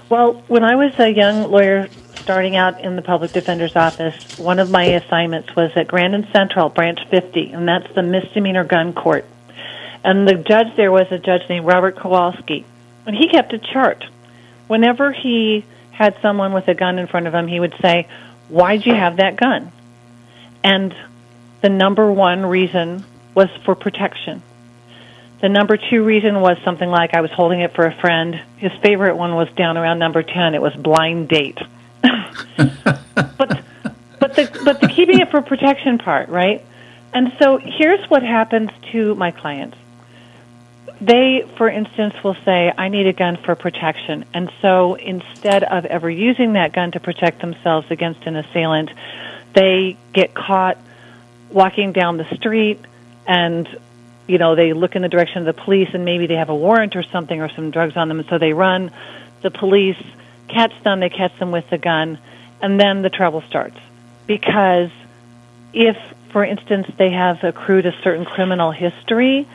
Well, when I was a young lawyer starting out in the public defender's office, one of my assignments was at Grandin Central, Branch 50, and that's the misdemeanor gun court. And the judge there was a judge named Robert Kowalski, and he kept a chart. Whenever he had someone with a gun in front of him, he would say, "Why'd you have that gun?" And the number one reason was for protection. The number two reason was something like, I was holding it for a friend. His favorite one was down around number 10. It was blind date. but the keeping it for protection part, right? And so here's what happens to my clients. They, for instance, will say, I need a gun for protection. And so instead of ever using that gun to protect themselves against an assailant, they get caught walking down the street and they look in the direction of the police, and maybe they have a warrant or something or some drugs on them, and so they run. The police catch them. They catch them with the gun, and then the trouble starts. Because if, for instance, they have accrued a certain criminal history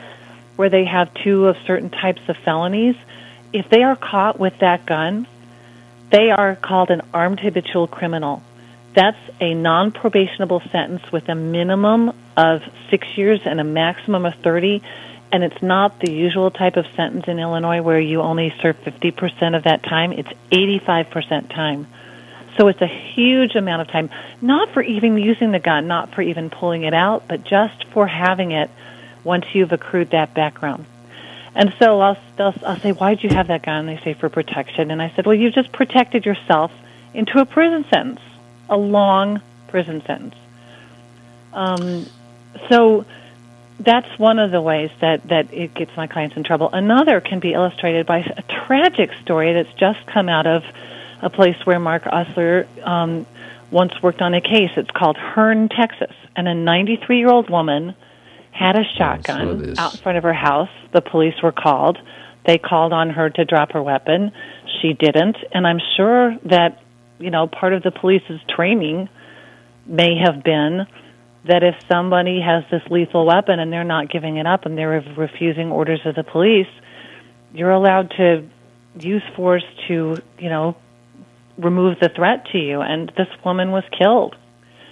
where they have two of certain types of felonies, if they are caught with that gun, they are called an armed habitual criminal. That's a non-probationable sentence with a minimum of 6 years and a maximum of 30, and it's not the usual type of sentence in Illinois where you only serve 50% of that time. It's 85% time. So it's a huge amount of time, not for even using the gun, not for even pulling it out, but just for having it once you've accrued that background. And so I'll say, why'd you have that gun? And they say, for protection. And I said, well, you just protected yourself into a prison sentence. A long prison sentence. So that's one of the ways that it gets my clients in trouble. Another can be illustrated by a tragic story that's just come out of a place where Mark Osler once worked on a case. It's called Hearne, Texas. And a 93-year-old woman had a shotgun out in front of her house. The police were called. They called on her to drop her weapon. She didn't. And I'm sure that part of the police's training may have been that if somebody has this lethal weapon and they're not giving it up and they're refusing orders of the police, you're allowed to use force to, remove the threat to you. And this woman was killed,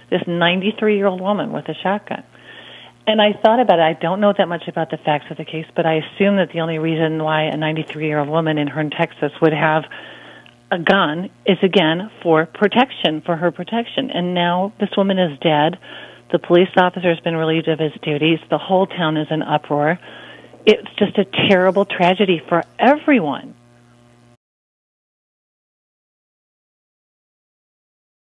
this 93-year-old woman with a shotgun. And I thought about it. I don't know that much about the facts of the case, but I assume that the only reason why a 93-year-old woman in Hearne, Texas would have a gun is, again, for protection, for her protection. And now this woman is dead. The police officer has been relieved of his duties. The whole town is in uproar. It's just a terrible tragedy for everyone.